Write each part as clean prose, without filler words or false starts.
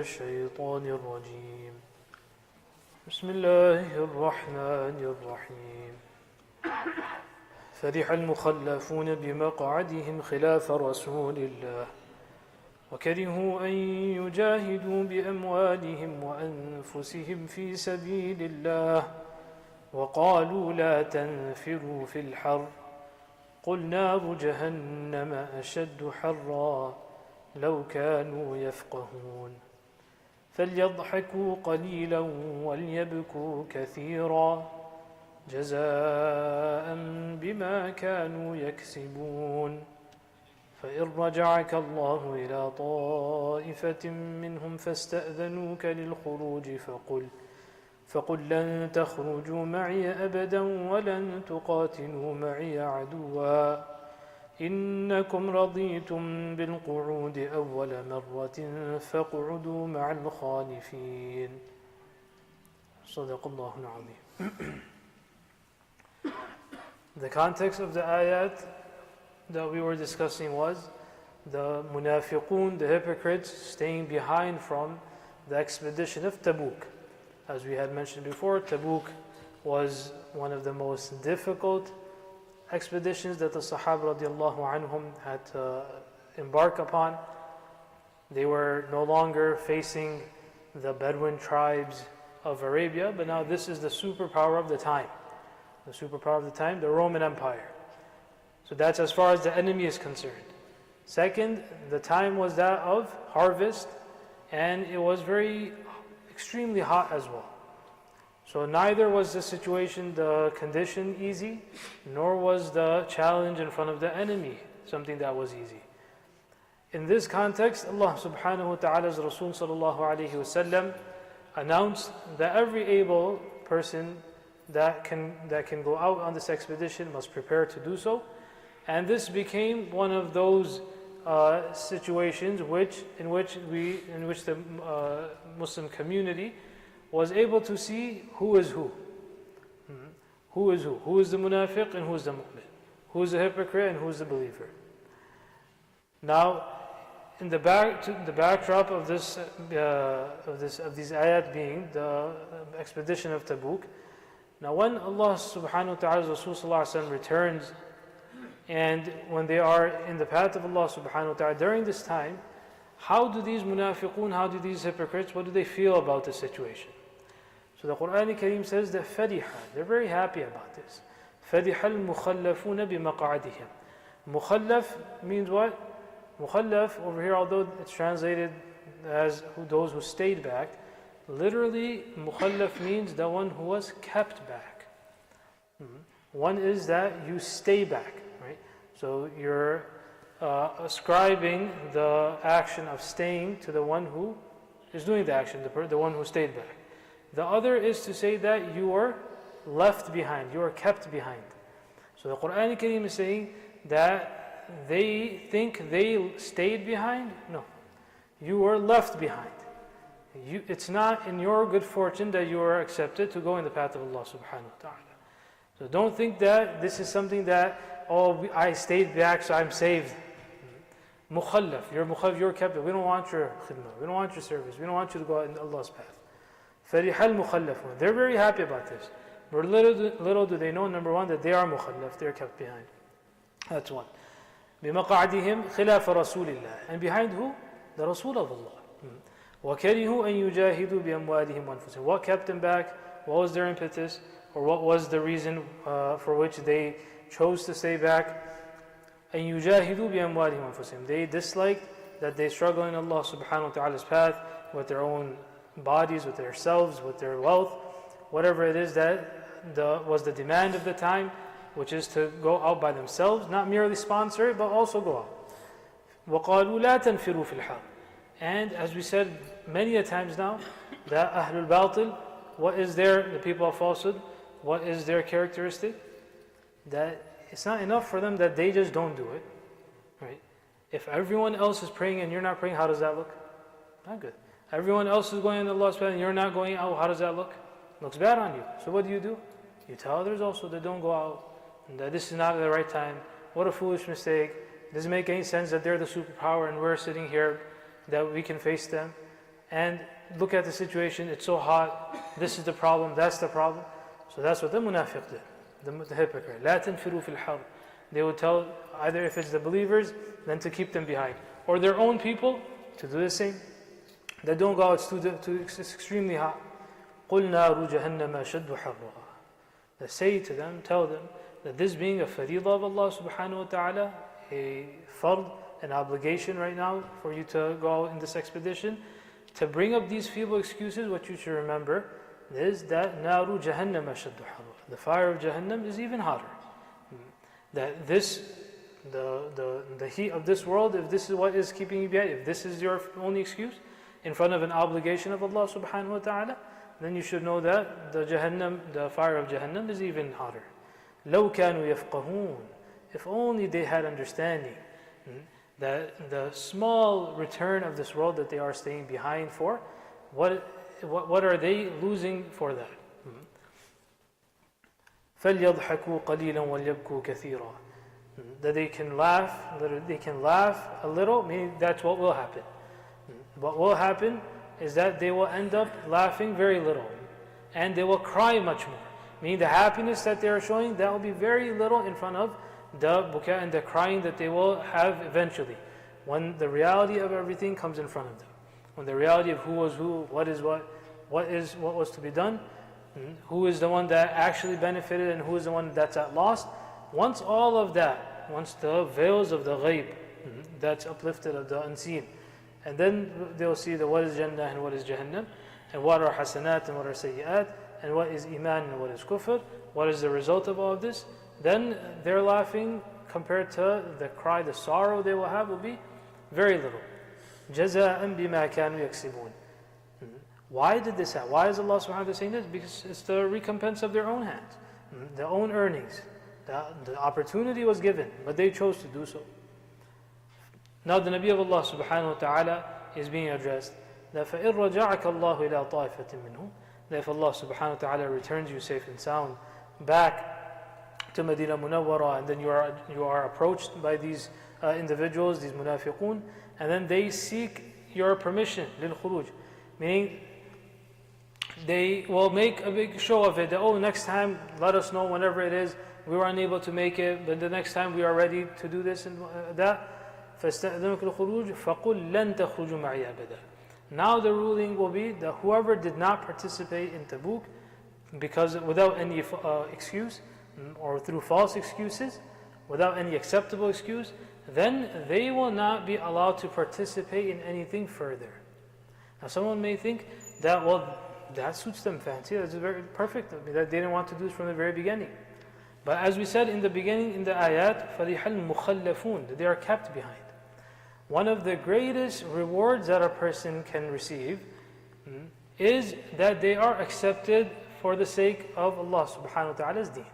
الشيطان الرجيم بسم الله الرحمن الرحيم فرح المخلفون بمقعدهم خلاف رسول الله وكرهوا أن يجاهدوا بأموالهم وأنفسهم في سبيل الله وقالوا لا تنفروا في الحر قل نار جهنم أشد حرا لو كانوا يفقهون فليضحكوا قليلا وليبكوا كثيرا جزاء بما كانوا يكسبون فإن رجعك الله إلى طائفة منهم فاستأذنوك للخروج فقل لن تخرجوا معي أبدا ولن تقاتلوا معي عدوا إنكم رضيتم بالقعود أول مرة فاقعدوا مع الخالفين صدق الله العظيم. The context of the ayat that we were discussing was the munafiqun, the hypocrites, staying behind from the expedition of Tabuk. As we had mentioned before, Tabuk was one of the most difficult expeditions that the Sahaba radiallahu anhum had to embark upon. They were no longer facing the Bedouin tribes of Arabia, but now this is the superpower of the time. The superpower of the time, the Roman Empire. So that's as far as the enemy is concerned. Second, the time was that of harvest, and it was extremely hot as well. So neither was the situation, the condition easy, nor was the challenge in front of the enemy something that was easy. In this context, Allah subhanahu wa ta'ala's Rasul sallallahu alayhi wa sallam announced that every able person that can go out on this expedition must prepare to do so. And this became one of those situations in which the Muslim community was able to see who is who. Who is who? Who is the munafiq and who is the mu'min? Who is the hypocrite and who is the believer? Now, in the backdrop of these ayat being the expedition of Tabuk. Now, when Allah subhanahu wa ta'ala Rasul sallallahu alaihi wasallam returns, and when they are in the path of Allah subhanahu wa ta'ala during this time, how do these munafiqun, how do these hypocrites, what do they feel about the situation? So the Quran Kareem says that fariha, they're very happy about this. فَرِحَ الْمُخَلَّفُونَ بِمَقْعَدِهِمْ. Mukhallaf means what? Mukhallaf over here, although it's translated as those who stayed back, literally mukhallaf means the one who was kept back. One is that you stay back, right? So you're ascribing the action of staying to the one who is doing the action, the one who stayed back. The other is to say that you are left behind, you are kept behind. So the Quran Kareem is saying that they think they stayed behind. No, you were left behind. It's not in your good fortune that you are accepted to go in the path of Allah subhanahu wa ta'ala. So don't think that this is something that, I stayed back so I'm saved. Mukhallaf, you're kept. We don't want your khidmah, we don't want your service, we don't want you to go in Allah's path. فَرِحَ الْمُخَلَّفُونَ. They're very happy about this. But little do they know, number one, that they are mukhallaf, they're kept behind. That's one. بِمَقَعْدِهِمْ خِلَافَ رَسُولِ اللَّهِ. And behind who? The Rasul of Allah. وَكَرِهُوا أَن يُجَاهِدُوا بِأَمْوَالِهِمْ وَأَنفُسِهِمْ. What kept them back? What was their impetus? Or what was the reason for which they chose to stay back? أَن يُجَاهِدُوا بِأَمْوَالِهِمْ وَأَنفُسِهِمْ. They disliked that they struggle in Allah subhanahu wa ta'ala's path with their own bodies, with themselves, with their wealth, whatever it is that was the demand of the time, which is to go out by themselves, not merely sponsor it, but also go out. وَقَالُوا لَا تَنْفِرُوا فِي الْحَرِّ. And as we said many a times now, that Ahlul Batil, what is the people of falsehood, what is their characteristic? That it's not enough for them that they just don't do it, right? If everyone else is praying and you're not praying, how does that look? Not good. Everyone else is going in Allah's path and you're not going out, how does that look? Looks bad on you. So what do? You tell others also that don't go out, and that this is not the right time. What a foolish mistake. It doesn't make any sense that they're the superpower and we're sitting here, that we can face them. and look at the situation, it's so hot, this is the problem, that's the problem. So that's what the munafiq did, the hypocrite. لا تنفروا في الحر. They would tell either if it's the believers, then to keep them behind, or their own people to do the same. They don't go out, it's extremely hot. قُلْ نَارُ جَهَنَّمَ أَشَدُّ حَرًّا. They say to them, tell them, that this being a faridah of Allah subhanahu wa ta'ala, a fard, an obligation right now for you to go out in this expedition, to bring up these feeble excuses, what you should remember is that نَارُ جَهَنَّمَ أَشَدُّ حَرًّا. The fire of Jahannam is even hotter. That the heat of this world, if this is what is keeping you behind, if this is your only excuse in front of an obligation of Allah subhanahu wa ta'ala, then you should know that the fire of Jahannam is even hotter. لَوْ كَانُوا يَفْقَهُونَ. If only they had understanding that the small return of this world that they are staying behind for, what are they losing for that? فَلْيَضْحَكُوا قَلِيلًا وَلْيَبْكُوا كَثِيرًا. That they can laugh a little, meaning that's what will happen. What will happen is that they will end up laughing very little, and they will cry much more. Meaning the happiness that they are showing, that will be very little in front of the buka and the crying that they will have eventually, when the reality of everything comes in front of them. When the reality of who was who, what was to be done, who is the one that actually benefited and who is the one that's at loss. Once all of that, once the veils of the ghaib, that's uplifted of the unseen, and then they'll see that what is Jannah and what is Jahannam, and what are hasanat and what are sayyi'at, and what is iman and what is kufr, what is the result of all of this, then their laughing compared to the cry, the sorrow they will have will be very little. جَزَاءً بِمَا كَانُوا يَكْسِبُونَ. Why did this happen? Why is Allah subhanahu wa ta'ala saying this? Because it's the recompense of their own hands, their own earnings. The opportunity was given, but they chose to do so. Now the Nabi of Allah subhanahu wa ta'ala is being addressed. That فَإِن رَجَعَكَ اللَّهُ إِلَىٰ طَائِفَةٍ مِّنْهُمْ. That if Allah subhanahu wa ta'ala returns you safe and sound back to Medina Munawwara, and then you are approached by these individuals, these munafiqun, and then they seek your permission, لِلْخُرُوج. Meaning, they will make a big show of it. That, oh, next time, let us know whenever it is. We were unable to make it, but the next time we are ready to do this and that. فَاسْتَأْذَنُكَ الْخُرُوجُ فَقُلْ لَن تَخْرُجُوا مَعِيَ أَبَدًا. Now the ruling will be that whoever did not participate in Tabuk, because without any excuse, or through false excuses, without any acceptable excuse, then they will not be allowed to participate in anything further. Now someone may think that, well, that suits them fancy, that's very perfect, that they didn't want to do this from the very beginning. But as we said in the beginning, in the ayat, فَرِحَ الْمُخَلَّفُونَ, that they are kept behind. One of the greatest rewards that a person can receive is that they are accepted for the sake of Allah subhanahu wa ta'ala's deen.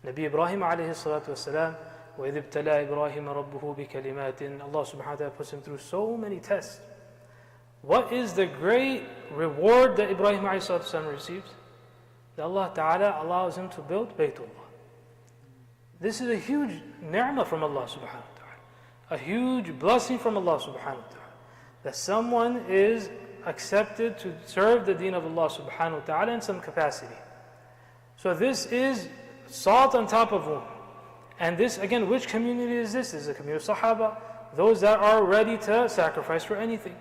Nabi Ibrahim alayhi salatu wasalam, وَإِذِ ابْتَلَى إِبْرَاهِيمَ رَبُّهُ بِكَلِمَاتٍ. Allah subhanahu wa ta'ala puts him through so many tests. What is the great reward that Ibrahim alayhi salatu wasalam receives? That Allah ta'ala allows him to build Baytullah. This is a huge ni'mah from Allah subhanahu wa ta'ala. A huge blessing from Allah subhanahu wa ta'ala. That someone is accepted to serve the deen of Allah subhanahu wa ta'ala in some capacity. So this is salt on top of wound. And this, again, which community is this? This is a community of Sahaba, those that are ready to sacrifice for anything.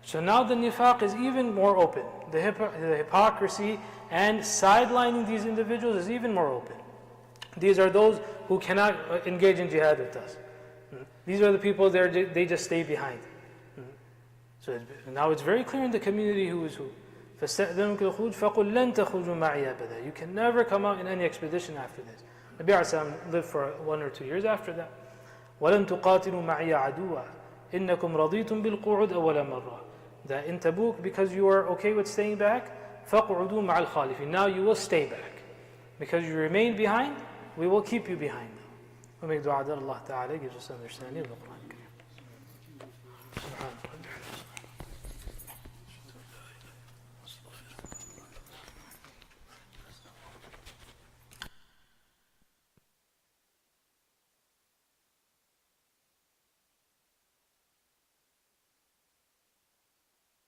So now the nifaq is even more open. The hypocrisy and sidelining these individuals is even more open. These are those who cannot engage in jihad with us. These are the people they just stay behind. So now it's very clear in the community who is who. فَاسْتَأْذَنُكَ الْخُرُوجُ فَقُلْ لَن تَخْرُجُوا مَعِيَ أَبَدًا. You can never come out in any expedition after this. Nabi ﷺ lived for 1 or 2 years after that. وَلَن تُقَاتِلُوا مَعِيَ عَدُوًا إِنَّكُمْ رَضِيتُمْ بِالْقُعُودِ أَوَّلَ مَرَّةٍ. That in Tabuk, because you are okay with staying back, فَقْعُدُوا مَعَ الْخَالِفِينَ. Now you will stay back. Because you remain behind, we will keep you behind. We make dua that Allah Ta'ala gives us understanding of the Quran.